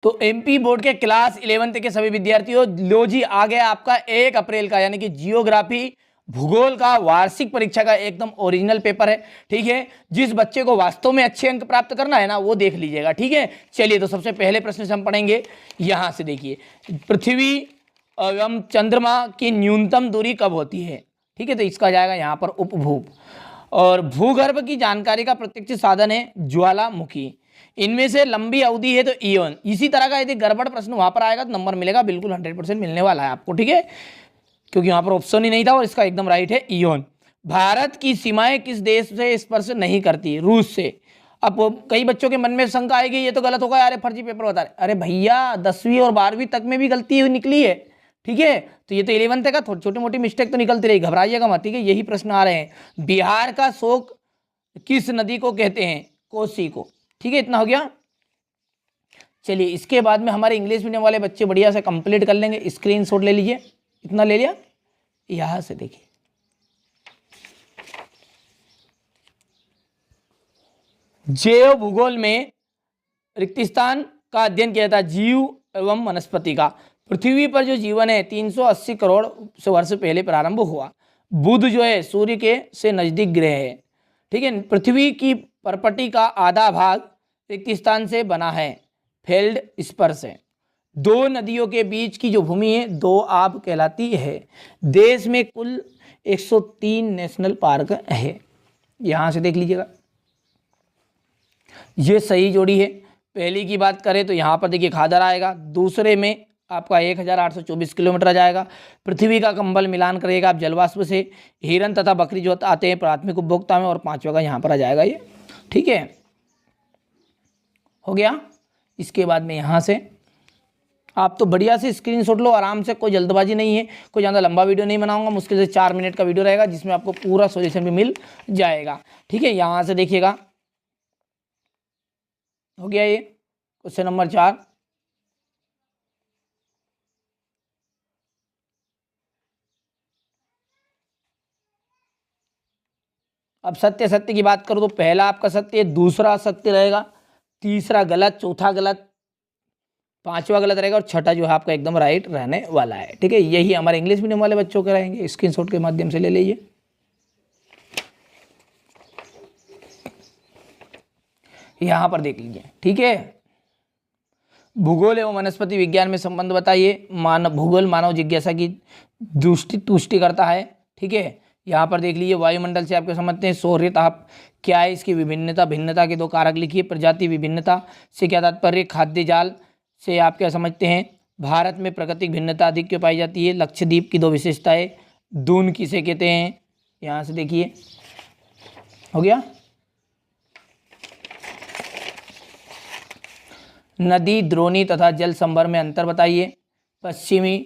तो MP board के class 11th के सभी विद्यार्थियों, लो जी आ गया आपका 1 अप्रैल का, यानी कि जियोग्राफी भूगोल का वार्षिक परीक्षा का एकदम ओरिजिनल पेपर है। ठीक है, जिस बच्चे को वास्तव में अच्छे अंक प्राप्त करना है ना, वो देख लीजिएगा। ठीक है, चलिए तो सबसे पहले प्रश्न से हम पढ़ेंगे। यहां से देखिए, पृथ्वी एवं चंद्रमा की न्यूनतम दूरी कब होती है? ठीक है, तो इसका जाएगा यहाँ पर उपभू। और भूगर्भ की जानकारी का प्रत्यक्ष साधन है ज्वालामुखी। इनमें से लंबी अवधि है तो ईओन। इसी तरह का यदि गड़बड़ प्रश्न वहां पर आएगा तो नंबर मिलेगा, बिल्कुल 100% मिलने वाला है आपको। ठीक है, क्योंकि वहां पर ऑप्शन ही नहीं था और इसका एकदम राइट है ईओन। भारत की सीमाएं किस देश से स्पर्श नहीं करती? रूस से। अब कई बच्चों के मन में शंका आएगी ये तो गलत होगा यार, फर्जी पेपर बता रहे। अरे भैया 10वीं और 12वीं तक में भी गलती निकली है। ठीक है, तो ये तो 11th का, थोड़ी छोटी मोटी मिस्टेक तो निकलती रही, घबराइएगा मत। ठीक है, यही प्रश्न आ रहे हैं। बिहार का शोक किस नदी को कहते हैं? कोसी को। ठीक है, इतना हो गया। चलिए इसके बाद में हमारे इंग्लिश मीडियम वाले बच्चे बढ़िया से कंप्लीट कर लेंगे। स्क्रीनशॉट ले लीजिए, इतना ले लिया। यहां से देखिए, जैव भूगोल में रिक्तिस्थान का अध्ययन किया था जीव एवं वनस्पति का। पृथ्वी पर जो जीवन है 380 करोड़ वर्ष पहले प्रारंभ हुआ। बुध जो है सूर्य के से नजदीक ग्रह है। ठीक है, पृथ्वी की परपटी का आधा भाग रिक्तिस्थान से बना है, फेल्ड स्पर से। 2 नदियों के बीच की जो भूमि है 2 आब कहलाती है। देश में कुल 103 नेशनल पार्क है। यहां से देख लीजिएगा, ये सही जोड़ी है। पहली की बात करें तो यहाँ पर देखिए खादर आएगा, दूसरे में आपका 1824 किलोमीटर आ जाएगा। पृथ्वी का कंबल मिलान करेगा आप जलवाष्प से। हिरन तथा बकरी जो आते हैं प्राथमिक उपभोक्ता में, और 5वां का यहाँ पर आ जाएगा ये। ठीक है, हो गया। इसके बाद में यहाँ से आप तो बढ़िया से स्क्रीनशॉट लो आराम से, कोई जल्दबाजी नहीं है। कोई ज़्यादा लंबा वीडियो नहीं बनाऊंगा, मुश्किल से 4 मिनट का वीडियो रहेगा जिसमें आपको पूरा सॉल्यूशन भी मिल जाएगा। ठीक है, यहाँ से देखिएगा, हो गया ये क्वेश्चन नंबर 4। अब सत्य सत्य की बात करूं तो पहला आपका सत्य, दूसरा सत्य रहेगा, तीसरा गलत, चौथा गलत, 5वां गलत रहेगा और छठा जो है आपका एकदम राइट रहने वाला है। ठीक है, यही हमारे इंग्लिश मीडियम वाले बच्चों के रहेंगे। स्क्रीनशॉट के माध्यम से ले लीजिए। यहां पर देख लीजिए। ठीक है, भूगोल एवं वनस्पति विज्ञान में संबंध बताइए। भूगोल मानव जिज्ञासा की तुष्टि करता है। ठीक है, यहाँ पर देख लीजिए, वायुमंडल से आपके समझते हैं। सौर्य ताप क्या है, इसकी विभिन्नता, भिन्नता के 2 कारक लिखिए। प्रजाति विभिन्नता से क्या तात्पर्य? खाद्य जाल से आप क्या समझते हैं? भारत में प्राकृतिक भिन्नता अधिक क्यों पाई जाती है? लक्षद्वीप की 2 विशेषताएं। दून किसे कहते हैं? यहाँ से देखिए, हो गया। नदी, द्रोणी तथा जल संभर में अंतर बताइए। पश्चिमी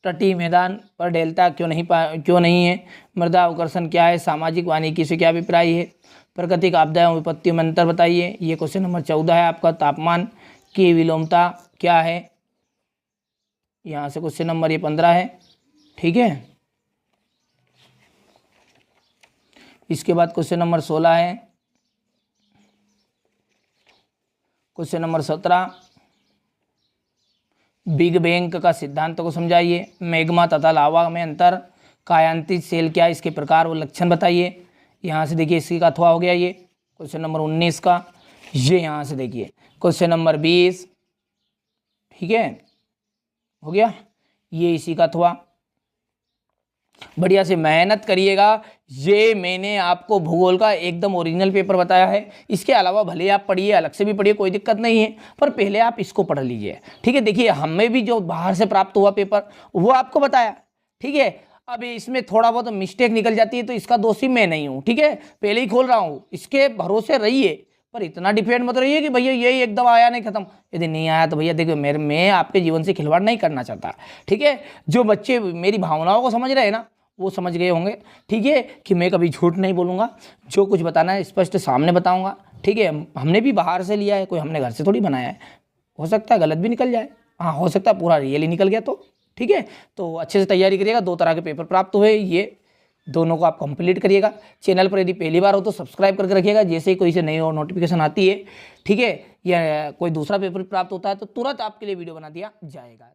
तटीय मैदान पर डेल्टा क्यों नहीं है? मृदा अवकर्षण क्या है? सामाजिक वानिकी से क्या अभिप्राय है? प्राकृतिक आपदाओं विपत्तियों में अंतर बताइए। ये क्वेश्चन नंबर 14 है आपका। तापमान की विलोमता क्या है? यहाँ से क्वेश्चन नंबर ये 15 है। ठीक है, इसके बाद क्वेश्चन नंबर 16 है। क्वेश्चन नंबर 17, बिग बैंग का सिद्धांत को समझाइए। मैग्मा तथा लावा में अंतर। कायांतित सेल क्या है? इसके प्रकार और लक्षण बताइए। यहाँ से देखिए, इसी का अथवा हो गया ये क्वेश्चन नंबर 19 का। ये यहाँ से देखिए क्वेश्चन नंबर 20। ठीक है, हो गया ये इसी का अथवा। बढ़िया से मेहनत करिएगा। ये मैंने आपको भूगोल का एकदम ओरिजिनल पेपर बताया है। इसके अलावा भले आप पढ़िए, अलग से भी पढ़िए, कोई दिक्कत नहीं है, पर पहले आप इसको पढ़ लीजिए। ठीक है, देखिए हमें भी जो बाहर से प्राप्त हुआ पेपर वो आपको बताया। ठीक है, अब इसमें थोड़ा बहुत मिस्टेक निकल जाती है तो इसका दोषी मैं नहीं हूँ। ठीक है, पहले ही खोल रहा हूँ, इसके भरोसे रहिए, पर इतना डिपेंड मत रहिए कि भैया यही एकदम आया नहीं खत्म। यदि नहीं आया तो भैया देखिए, मैं आपके जीवन से खिलवाड़ नहीं करना चाहता। ठीक है, जो बच्चे मेरी भावनाओं को समझ रहे हैं ना, वो समझ गए होंगे। ठीक है, कि मैं कभी झूठ नहीं बोलूँगा, जो कुछ बताना है स्पष्ट सामने बताऊँगा। ठीक है, हमने भी बाहर से लिया है, कोई हमने घर से थोड़ी बनाया है। हो सकता है गलत भी निकल जाए, हाँ हो सकता है पूरा रियल ही निकल गया तो। ठीक है, तो अच्छे से तैयारी करिएगा। 2 तरह के पेपर प्राप्त हुए, ये दोनों को आप कंप्लीट करिएगा। चैनल पर यदि पहली बार हो तो सब्सक्राइब करके रखिएगा, जैसे ही कोई से नई और नोटिफिकेशन आती है, ठीक है, या कोई दूसरा पेपर प्राप्त होता है तो तुरंत आपके लिए वीडियो बना दिया जाएगा।